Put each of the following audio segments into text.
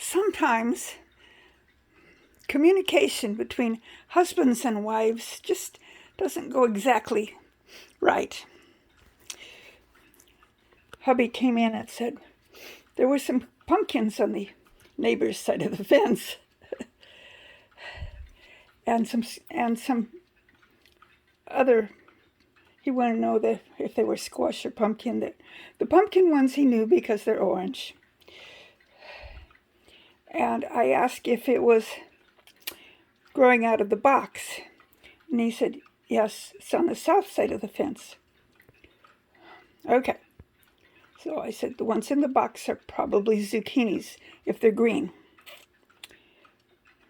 sometimes communication between husbands and wives just doesn't go exactly right. Hubby came in and said there were some pumpkins on the neighbor's side of the fence, and some other. He wanted to know if they were squash or pumpkin. The pumpkin ones he knew because they're orange. And I asked if it was growing out of the box, and he said, yes, it's on the south side of the fence. Okay. So I said, the ones in the box are probably zucchinis if they're green.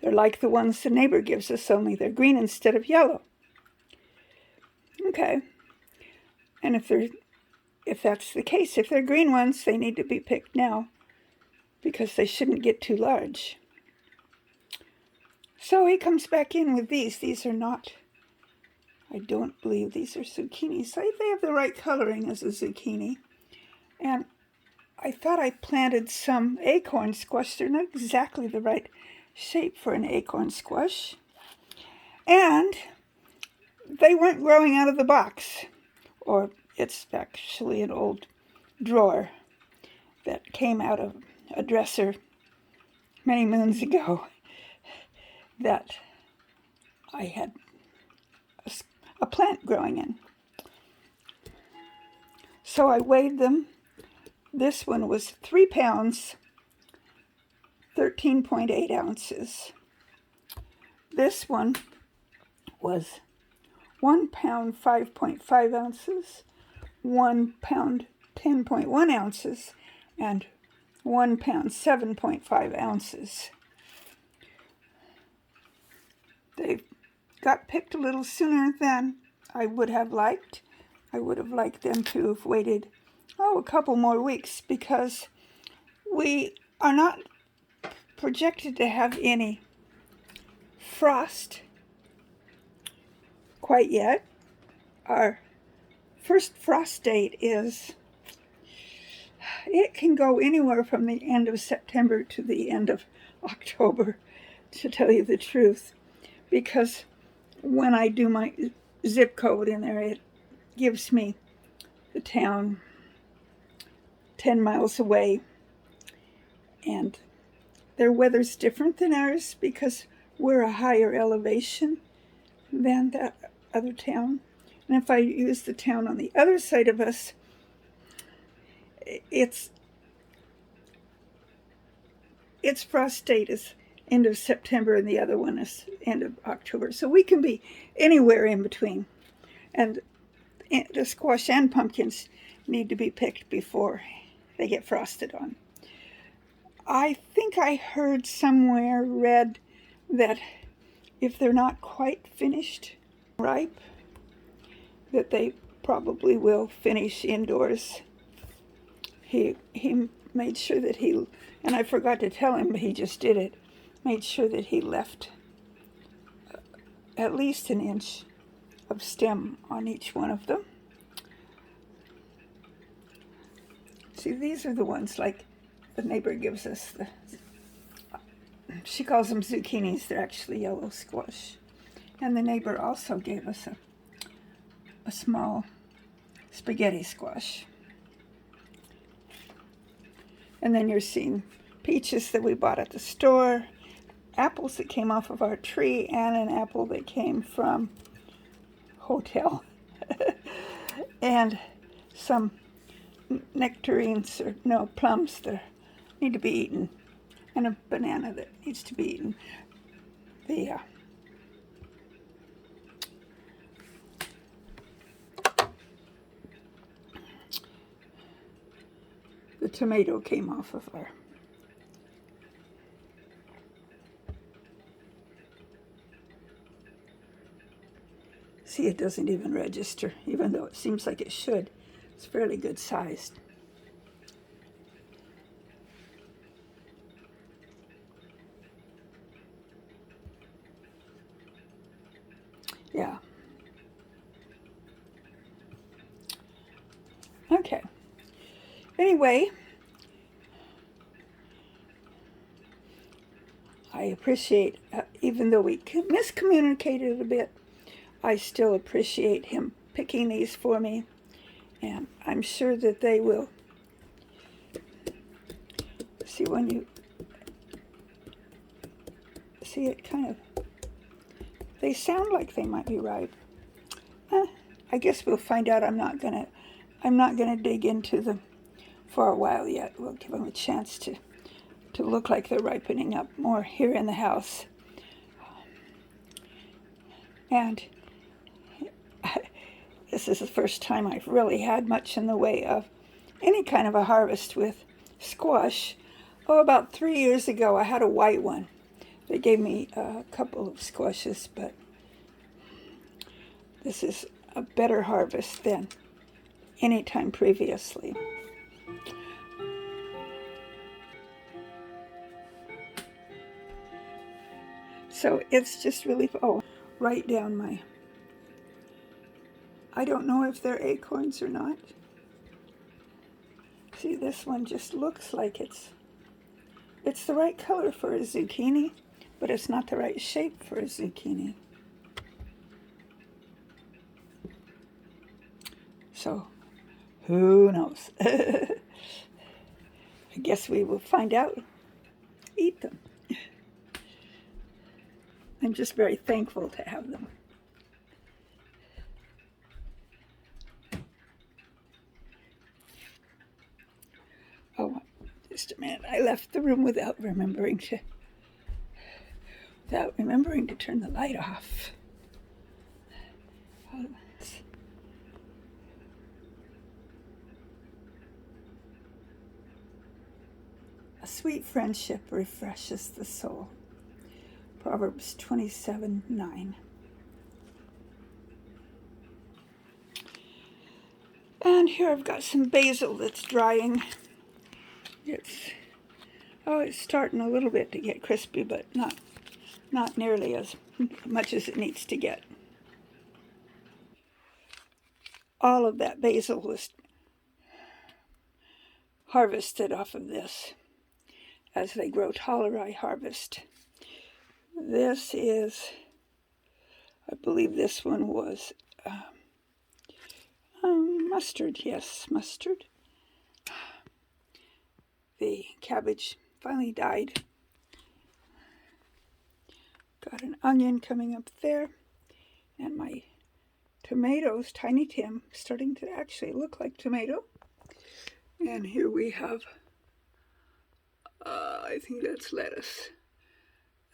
They're like the ones the neighbor gives us, only they're green instead of yellow. Okay. And if that's the case, if they're green ones, they need to be picked now because they shouldn't get too large. So he comes back in with these. These are not, I don't believe these are zucchinis. They have the right coloring as a zucchini. And I thought I planted some acorn squash. They're not exactly the right shape for an acorn squash. And they weren't growing out of the box. Or it's actually an old drawer that came out of a dresser many moons ago that I had a plant growing in. So I weighed them. This one was 3 pounds, 13.8 ounces. This one was 1 pound, 5.5 ounces, 1 pound, 10.1 ounces, and 1 pound, 7.5 ounces. They got picked a little sooner than I would have liked. I would have liked them to have waited a couple more weeks because we are not projected to have any frost quite yet. Our first frost date it can go anywhere from the end of September to the end of October, to tell you the truth, because when I do my zip code in there, it gives me the town 10 miles away, and their weather's different than ours because we're a higher elevation than that other town. And if I use the town on the other side of us, its frost date is end of September and the other one is end of October. So we can be anywhere in between. And the squash and pumpkins need to be picked before they get frosted on. I think I read that if they're not quite finished ripe, that they probably will finish indoors. He made sure that and I forgot to tell him, but he just did it, made sure that he left at least an inch of stem on each one of them. See, these are the ones like the neighbor gives us. She calls them zucchinis. They're actually yellow squash. And the neighbor also gave us a small spaghetti squash. And then you're seeing peaches that we bought at the store, apples that came off of our tree, and an apple that came from hotel. And some nectarines, plums that need to be eaten, and a banana that needs to be eaten. The tomato came off of our. See, it doesn't even register, even though it seems like it should. It's fairly good sized. Yeah. Okay. Anyway, I appreciate, even though we miscommunicated a bit, I still appreciate him picking these for me. And I'm sure that they will. See, when you see it kind of, they sound like they might be ripe. I guess we'll find out. I'm not gonna dig into them for a while yet. We'll give them a chance to look like they're ripening up more here in the house. And this is the first time I've really had much in the way of any kind of a harvest with squash. Oh, about 3 years ago, I had a white one. They gave me a couple of squashes, but this is a better harvest than any time previously. So it's just really, write down my, I don't know if they're acorns or not. See, this one just looks like it's the right color for a zucchini, but it's not the right shape for a zucchini. So, who knows? I guess we will find out. Eat them. I'm just very thankful to have them. Oh, just a minute. I left the room without remembering to turn the light off. A sweet friendship refreshes the soul. Proverbs 27:9. And here I've got some basil that's drying. It's starting a little bit to get crispy, but not nearly as much as it needs to get. All of that basil was harvested off of this. As they grow taller, I harvest. This is, I believe this one was mustard. Yes, mustard. The cabbage finally died. Got an onion coming up there, and my tomatoes, Tiny Tim, starting to actually look like tomato. And here we have, I think that's lettuce.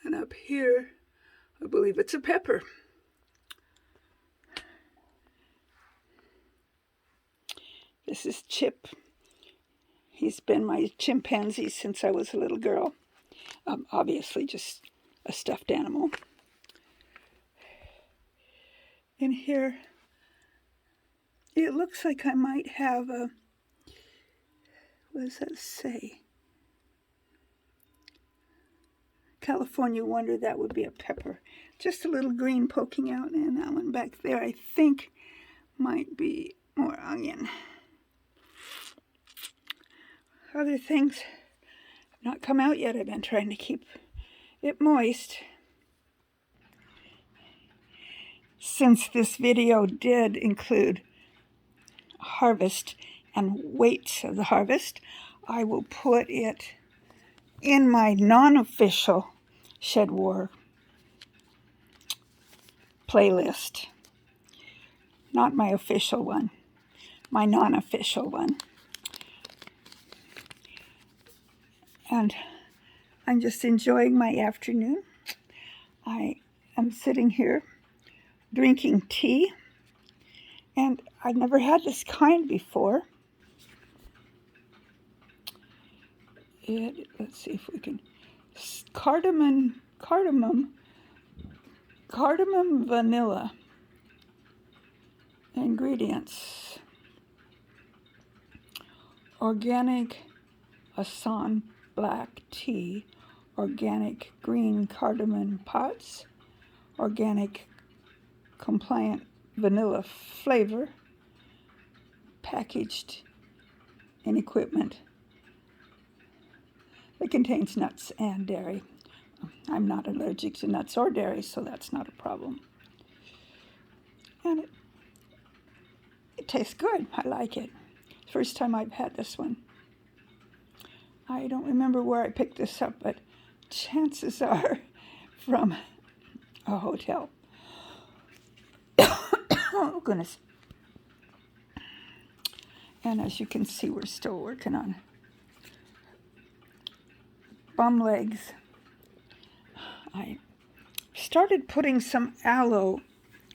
And up here, I believe it's a pepper. This is Chip. He's been my chimpanzee since I was a little girl. Obviously just a stuffed animal. And here, it looks like I might have a, what does that say? California Wonder, that would be a pepper. Just a little green poking out, and that one back there I think might be more onion. Other things have not come out yet. I've been trying to keep it moist. Since this video did include harvest and weights of the harvest, I will put it in my non-official Shed War playlist. Not my official one, my non-official one. And I'm just enjoying my afternoon. I am sitting here drinking tea, and I've never had this kind before. Let's see if we can, cardamom vanilla. Ingredients: organic Assam black tea, organic green cardamom pots, organic compliant vanilla flavor, packaged in equipment that contains nuts and dairy. I'm not allergic to nuts or dairy, so that's not a problem. And it tastes good. I like it. First time I've had this one. I don't remember where I picked this up, but chances are from a hotel. Oh, goodness. And as you can see, we're still working on bum legs. I started putting some aloe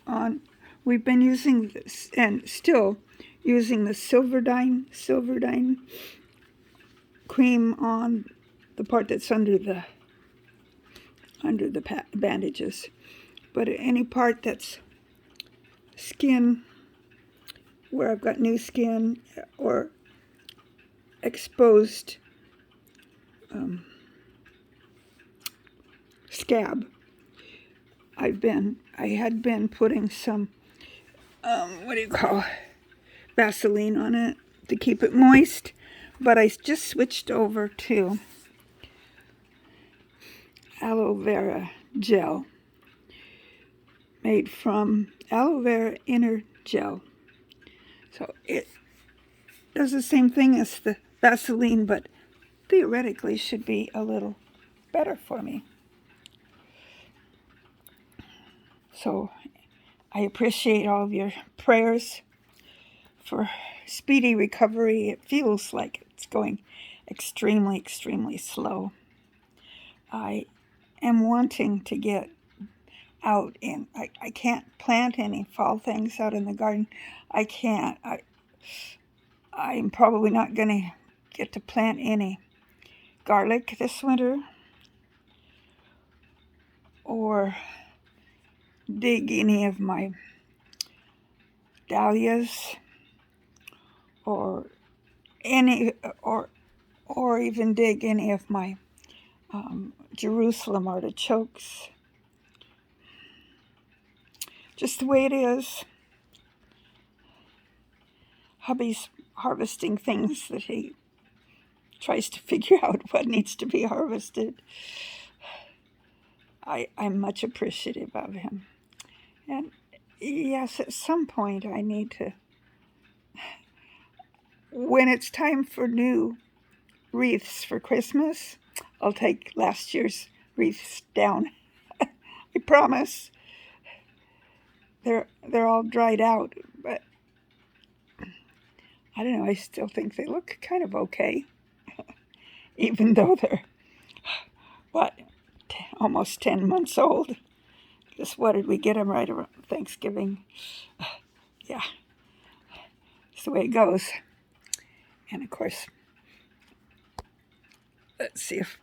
on. We've been using this and still using the Silverdine cream on the part that's under the bandages. But any part that's skin, where I've got new skin or exposed scab, I had been putting some Vaseline on it to keep it moist, but I just switched over to aloe vera gel made from aloe vera inner gel. So it does the same thing as the Vaseline, but theoretically should be a little better for me. So I appreciate all of your prayers for speedy recovery. It feels like it's going extremely, extremely slow. I am wanting to get out in, I can't plant any fall things out in the garden. I can't. I'm probably not going to get to plant any garlic this winter or dig any of my dahlias or even dig any of my Jerusalem artichokes. Just the way it is. Hubby's harvesting things that he tries to figure out what needs to be harvested. I'm much appreciative of him. And yes, at some point I need to, when it's time for new wreaths for Christmas, I'll take last year's wreaths down. I promise. They're all dried out, but I don't know, I still think they look kind of okay. Even though they're, almost 10 months old. Just what did we get them right around Thanksgiving? Yeah, it's the way it goes. And of course, let's see if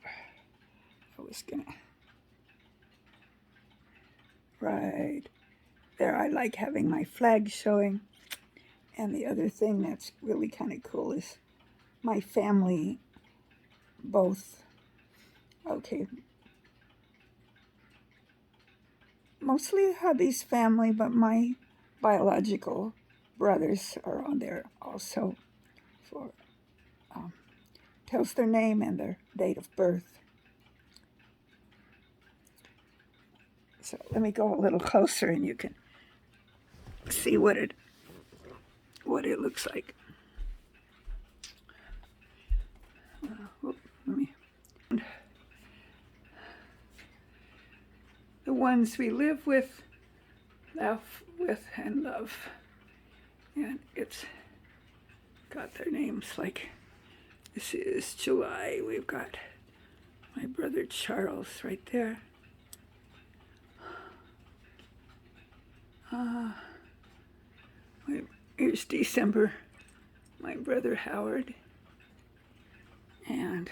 I was gonna, right there, I like having my flag showing. And the other thing that's really kind of cool is my family, both, mostly hubby's family, but my biological brothers are on there also. For tells their name and their date of birth. So let me go a little closer and you can see what it looks like. The ones we live with, laugh with, and love. And it's got their names, like this is July. We've got my brother Charles right there. Here's December, my brother Howard. And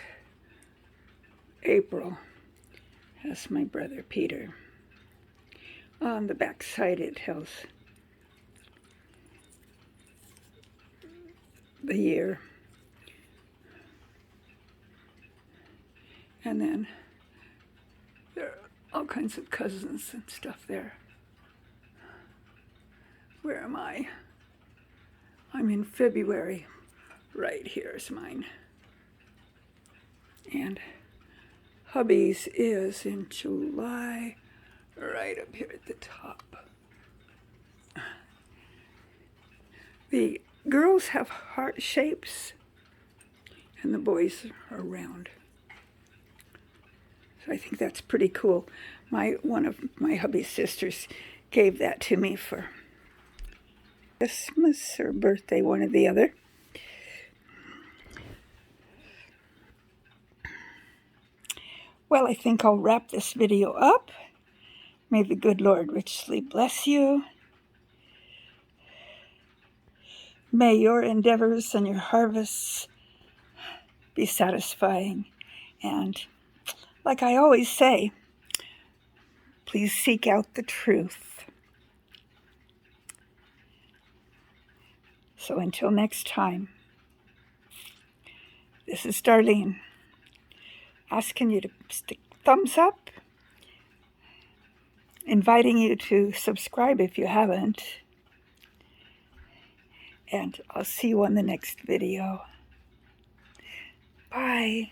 April has my brother Peter. On the back side it tells the year. And then there are all kinds of cousins and stuff there. Where am I? I'm in February. Right here is mine. And hubby's is in July, right up here at the top. The girls have heart shapes and the boys are round. So I think that's pretty cool. One of my hubby's sisters gave that to me for Christmas or birthday, one or the other. Well, I think I'll wrap this video up. May the good Lord richly bless you. May your endeavors and your harvests be satisfying. And like I always say, please seek out the truth. So until next time, this is Darlene, asking you to stick thumbs up, inviting you to subscribe if you haven't, and I'll see you on the next video. Bye.